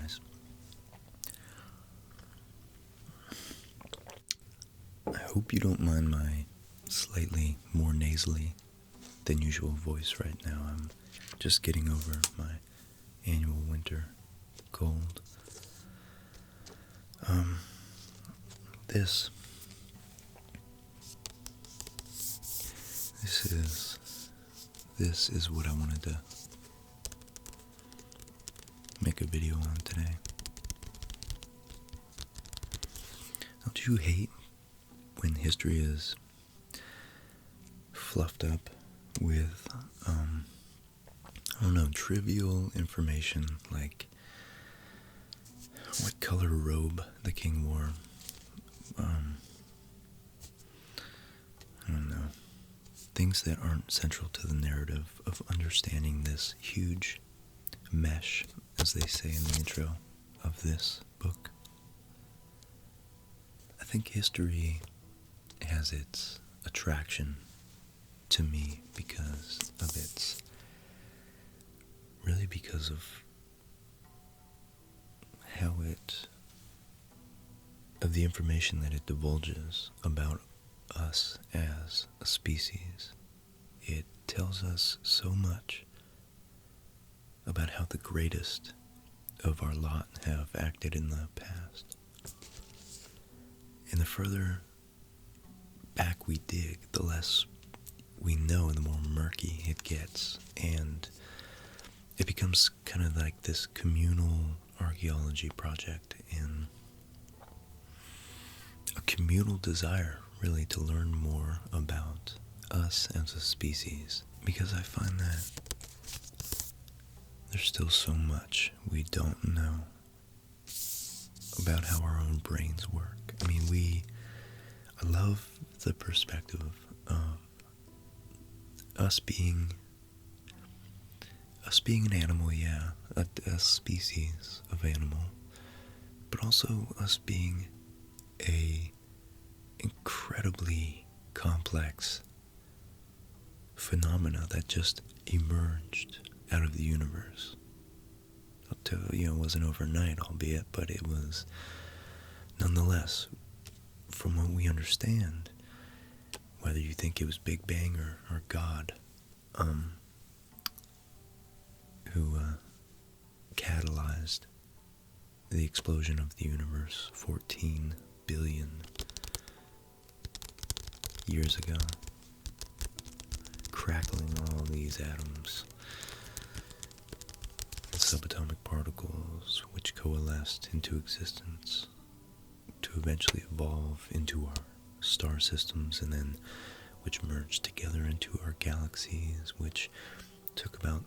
guys. I hope you don't mind my slightly more nasally than usual voice right now. I'm just getting over my annual winter cold. This is what I wanted to make a video on today. Don't you hate when history is fluffed up with, trivial information like what color robe the king wore? I don't know. Things that aren't central to the narrative of understanding this huge mesh, as they say in the intro of this book. I think history has its attraction to me because of of the information that it divulges about us as a species. It tells us so much about how the greatest of our lot have acted in the past. And the further back we dig, the less we know and the more murky it gets. And it becomes kind of like this communal archaeology project and a communal desire, really, to learn more about us as a species. Because I find that there's still so much we don't know about how our own brains work. I mean, I love the perspective of us being an animal, yeah, a species of animal, but also us being a incredibly complex phenomena that just emerged out of the universe. It wasn't overnight, albeit, but it was nonetheless, from what we understand, whether you think it was Big Bang or God, who catalyzed the explosion of the universe 14 billion years ago, crackling all these atoms and subatomic particles which coalesced into existence to eventually evolve into our star systems, and then which merged together into our galaxies, which took about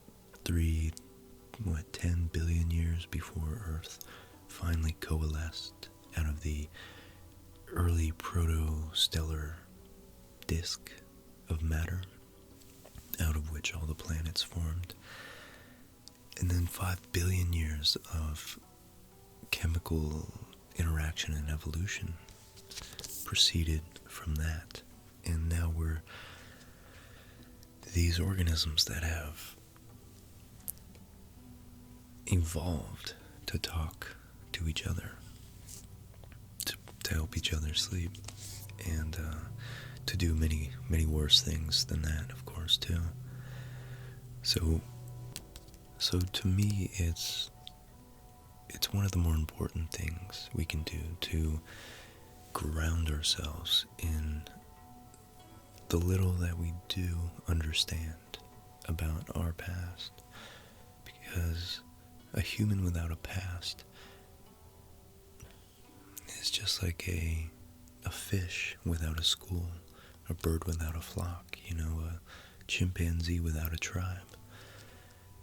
10 billion years before Earth finally coalesced out of the early proto-stellar disk of matter, out of which all the planets formed. And then 5 billion years of chemical interaction and evolution proceeded from that. And now we're these organisms that have evolved to talk to each other, to help each other sleep, and to do many, many worse things than that, of course, too. So to me, it's one of the more important things we can do to ground ourselves in the little that we do understand about our past. Because a human without a past is just like a fish without a school, a bird without a flock, a chimpanzee without a tribe.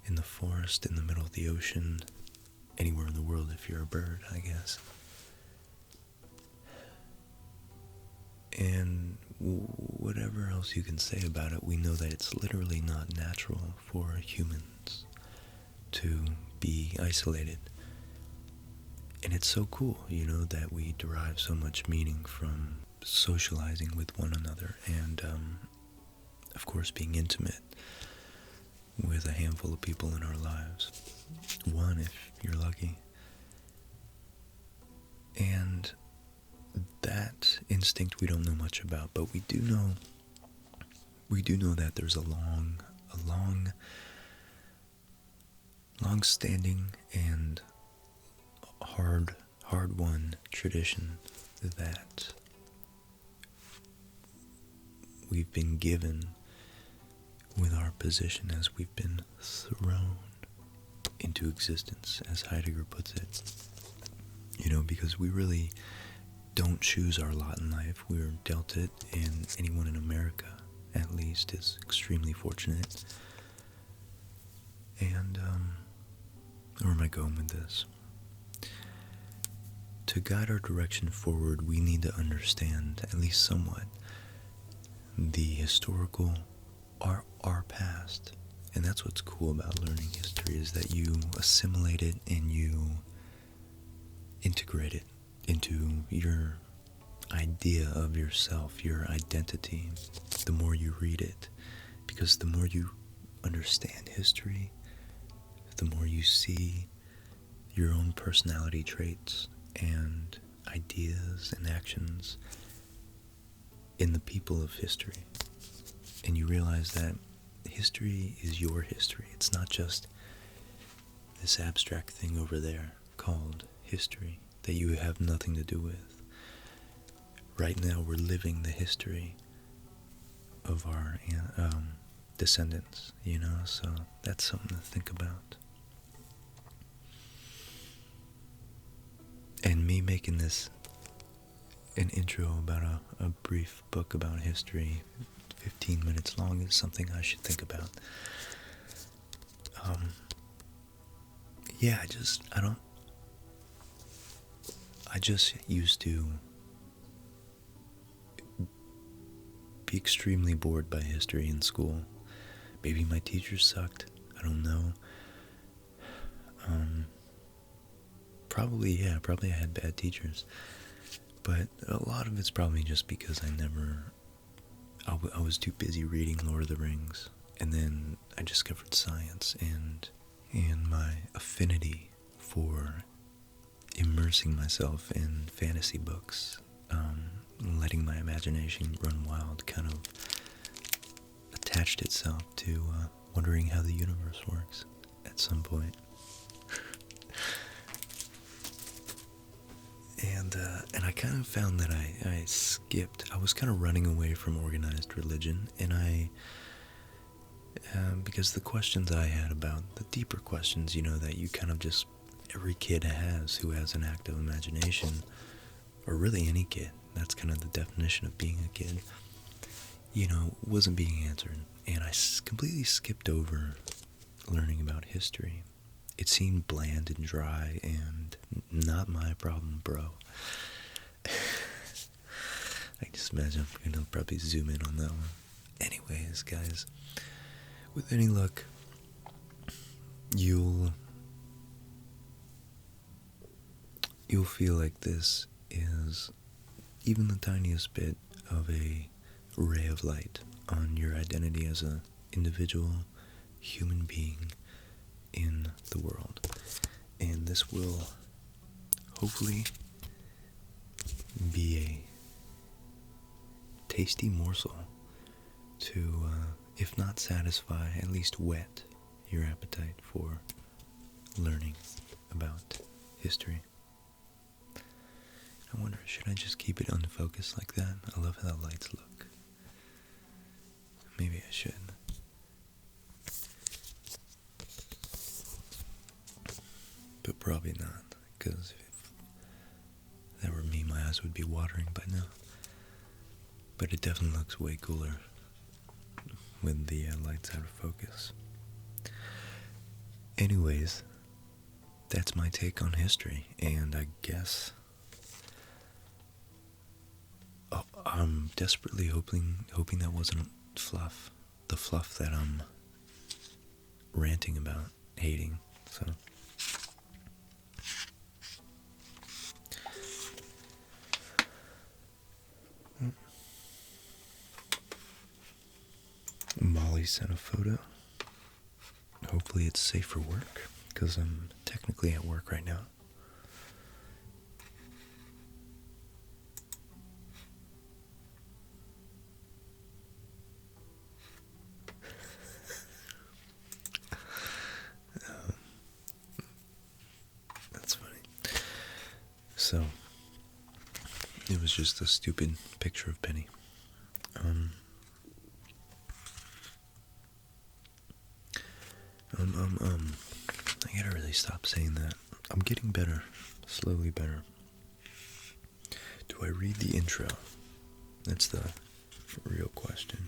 In the forest, in the middle of the ocean, anywhere in the world if you're a bird, I guess. And whatever else you can say about it, we know that it's literally not natural for humans to be isolated. And it's so cool, that we derive so much meaning from socializing with one another and, of course, being intimate with a handful of people in our lives. One, if you're lucky, And that instinct we don't know much about, but we do know that there's a long-standing and hard-won tradition that we've been given with our position as we've been thrown into existence, as Heidegger puts it. Because we really don't choose our lot in life. We're dealt it, and anyone in America, at least, is extremely fortunate. And, where am I going with this? To guide our direction forward, we need to understand, at least somewhat, the historical, our past. And that's what's cool about learning history, is that you assimilate it and you integrate it into your idea of yourself, your identity, the more you read it. Because the more you understand history, the more you see your own personality traits and ideas and actions in the people of history. And you realize that history is your history. It's not just this abstract thing over there called history that you have nothing to do with. Right now we're living the history of our descendants, so that's something to think about. And me making this an intro about a brief book about history, 15 minutes long, is something I should think about. I just used to be extremely bored by history in school. Maybe my teachers sucked, I don't know. Probably I had bad teachers. But a lot of it's probably just because I was too busy reading Lord of the Rings. And then I discovered science and my affinity for immersing myself in fantasy books, letting my imagination run wild, kind of attached itself to wondering how the universe works at some point. And I kind of found that I was kind of running away from organized religion, and because the questions I had about, the deeper questions, that you kind of just, every kid has who has an active imagination, or really any kid, that's kind of the definition of being a kid, wasn't being answered. And I completely skipped over learning about history. It seemed bland and dry and not my problem, bro. I can just imagine I'm going to probably zoom in on that one. Anyways, guys, with any luck, you'll feel like this is even the tiniest bit of a ray of light on your identity as an individual human being in the world. And this will hopefully be a tasty morsel to, if not satisfy, at least whet your appetite for learning about history. I wonder, should I just keep it unfocused like that? I love how the lights look. Maybe I should. But probably not, because if that were me, my eyes would be watering by now. But it definitely looks way cooler with the lights out of focus. Anyways, that's my take on history, and I guess I'm desperately hoping that wasn't fluff. The fluff that I'm ranting about, hating, so. Molly sent a photo. Hopefully it's safe for work, because I'm technically at work right now. So, it was just a stupid picture of Penny. Um, I gotta really stop saying that. I'm getting better, slowly better. Do I read the intro? That's the real question.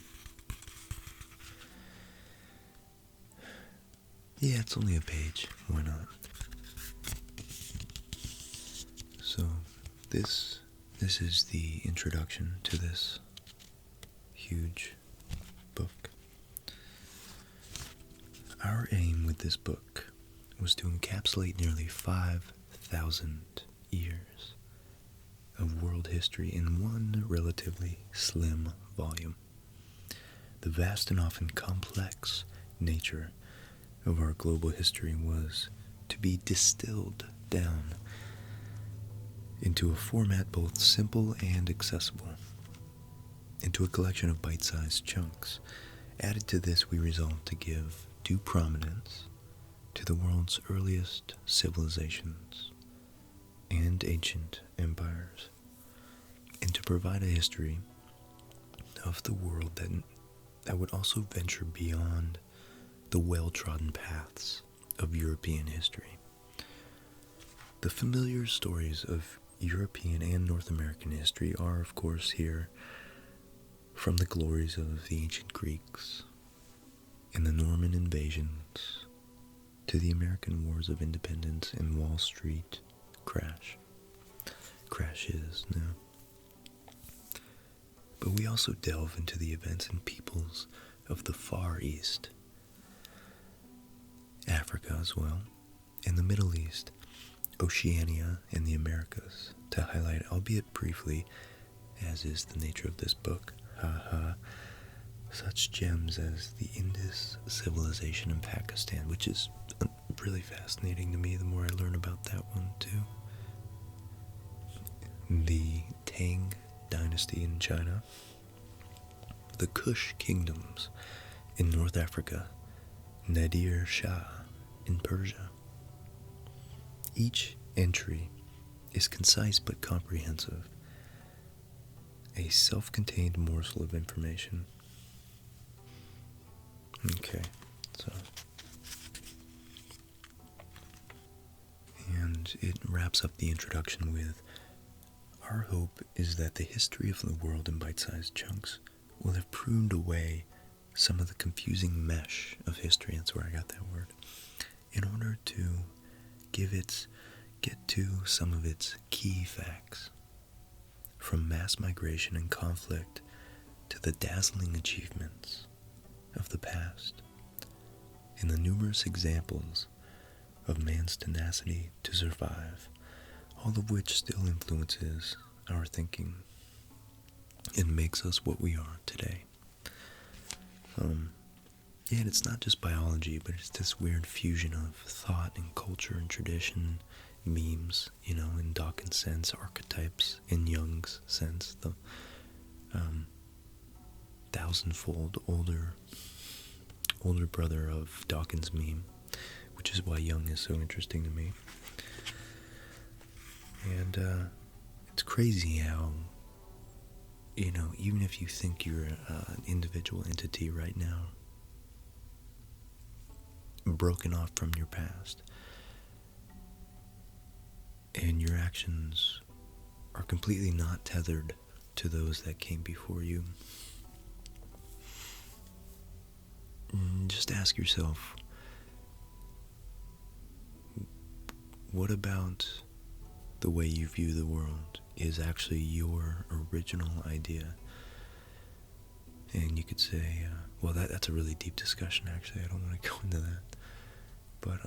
Yeah, it's only a page. Why not? So, this is the introduction to this huge book. Our aim with this book was to encapsulate nearly 5,000 years of world history in one relatively slim volume. The vast and often complex nature of our global history was to be distilled down into a format both simple and accessible, into a collection of bite-sized chunks. Added to this, we resolved to give due prominence to the world's earliest civilizations and ancient empires, and to provide a history of the world that would also venture beyond the well-trodden paths of European history. The familiar stories of European and North American history are, of course, here from the glories of the ancient Greeks and the Norman invasions to the American Wars of Independence and Wall Street crashes now. But we also delve into the events and peoples of the Far East, Africa as well, and the Middle East, Oceania, and the Americas, to highlight, albeit briefly, as is the nature of this book, such gems as the Indus civilization in Pakistan, which is really fascinating to me the more I learn about that one too. The Tang dynasty in China, the Kush kingdoms in North Africa, Nadir Shah in Persia. Each entry is concise but comprehensive, a self-contained morsel of information. Okay, so, and it wraps up the introduction with, our hope is that the history of the world in bite-sized chunks will have pruned away some of the confusing mesh of history, that's where I got that word, in order to get to some of its key facts, from mass migration and conflict to the dazzling achievements of the past, and the numerous examples of man's tenacity to survive, all of which still influences our thinking and makes us what we are today. Yeah, and it's not just biology, but it's this weird fusion of thought and culture and tradition, memes, in Dawkins' sense, archetypes in Jung's sense, the thousandfold older brother of Dawkins' meme, which is why Jung is so interesting to me. And it's crazy how, even if you think you're an individual entity right now, broken off from your past, and your actions are completely not tethered to those that came before you, just ask yourself, what about the way you view the world is actually your original idea? And you could say, well, that's a really deep discussion, actually. I don't want to go into that. But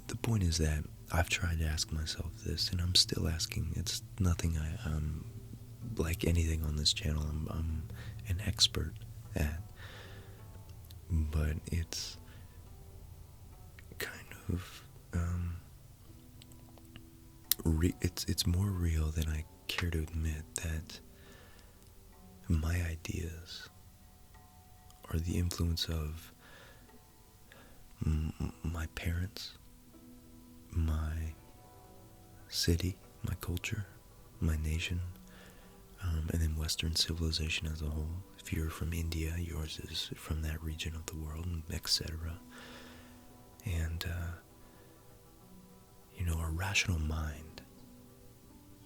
the point is that I've tried to ask myself this, and I'm still asking. It's nothing I'm like anything on this channel I'm an expert at. But it's kind of it's more real than I care to admit that my ideas are the influence of my parents, my city, my culture, my nation, and then Western civilization as a whole. If you're from India, yours is from that region of the world, etc. And, our rational mind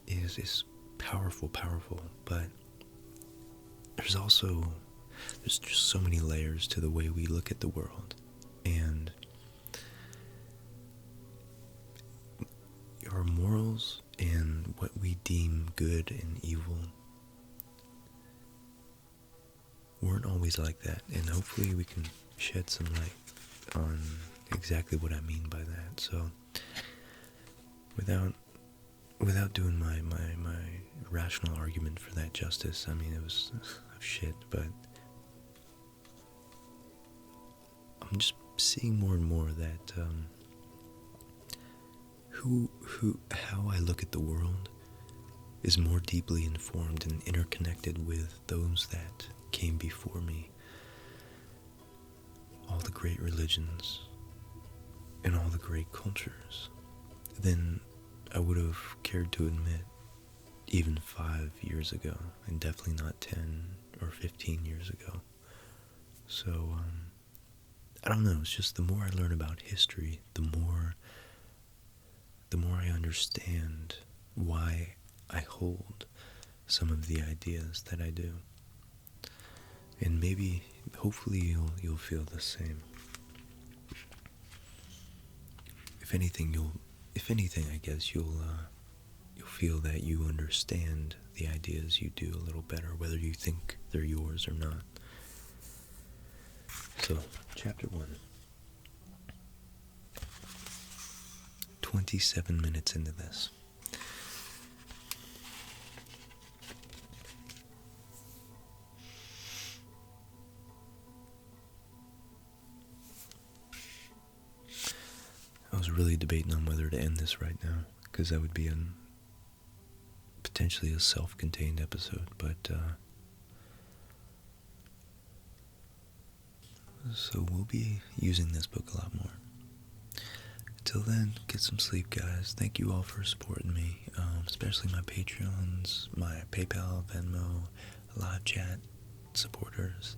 is powerful, but there's just so many layers to the way we look at the world. And our morals and what we deem good and evil weren't always like that, and hopefully we can shed some light on exactly what I mean by that. So without doing my rational argument for that justice, I mean, it was shit, but I'm just seeing more and more that how I look at the world is more deeply informed and interconnected with those that came before me. All the great religions and all the great cultures than I would have cared to admit even 5 years ago, and definitely not 10 or 15 years ago. So, I don't know, it's just the more I learn about history, the more I understand why I hold some of the ideas that I do. And maybe, hopefully, you'll feel the same. If anything, I guess you'll feel that you understand the ideas you do a little better, whether you think they're yours or not. So, chapter 1. 27 minutes into this. I was really debating on whether to end this right now, because that would be potentially a self-contained episode, but so we'll be using this book a lot more. Until then, get some sleep, guys. Thank you all for supporting me, especially my Patreons, my PayPal, Venmo, live chat supporters,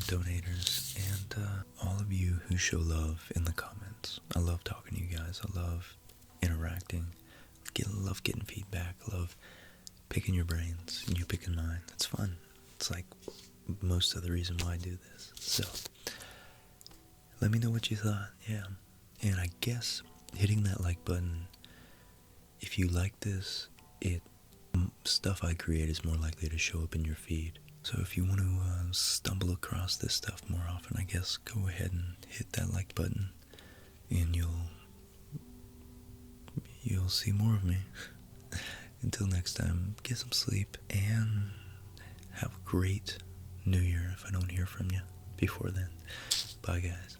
donators, and all of you who show love in the comments. I love talking to you guys. I love interacting. Love getting feedback. Love picking your brains and you picking mine. It's fun. It's like most of the reason why I do this. So, let me know what you thought. Yeah. And I guess hitting that like button, if you like this, stuff I create is more likely to show up in your feed. So if you want to stumble across this stuff more often, I guess go ahead and hit that like button, and you'll see more of me. Until next time, get some sleep, and have a great New Year if I don't hear from you before then. Bye, guys.